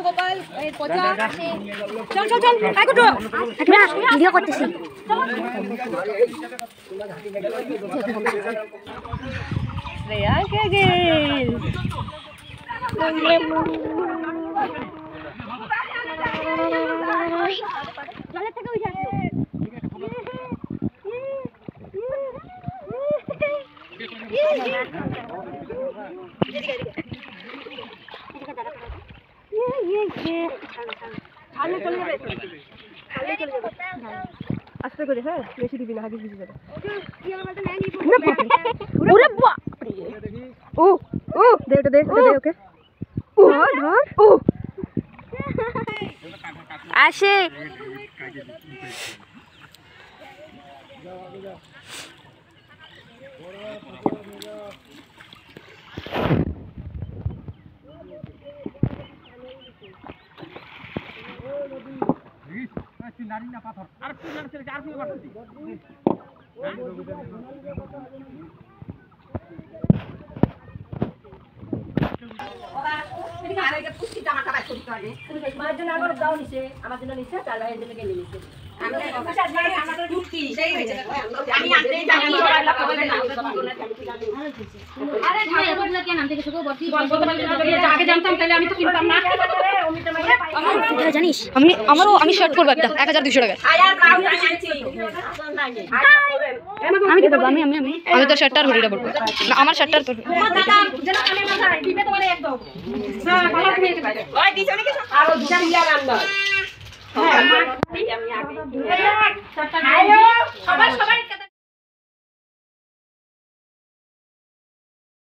গোপাল পচা চল চল চল কাই করছো একটা ভিডিও করতেছি শ্রেয়া কে গেল জলের থেকে উঠে আসলো আস্তে করে হ্যাঁ বেশি দিবি না হাগিস ভিজে যাবে ও ও দে ওটা দে ওকে ও ধর ও আসে নারিনা পাথর আর কি নারছে আর কি মারছিস বাবা এদিকে আরেকটা পুষ্টি জামাটা বাই করতে হবে তুমি মার জন্য আবার দাও নিচে আমার জন্য নিচে তার ভাইয়ের জন্য গেলে নিচে আমি আমাদের পুষ্টি সেই হয়েছে আমি আনতেই জানি না আরে ঠাকুরগুলো কি নাম থেকে শুকো বর্তি বলবো আগে জানতাম তাহলে আমি তো কিনতাম না জানিস আমি শার্ট করব একটা 1200 টাকা আমি কি করব আমি তো শার্টটার হরিটা বলবো না আমার শার্টটার তো দাদা যেন কানে মাথায় দিবে তোমারে একদম হ্যাঁ কালার নিয়ে যাবে ওই দিছ নাকি আর দুটা মিলা রান্না হ্যাঁ আমি আগে শার্টটা আয়ো সবাই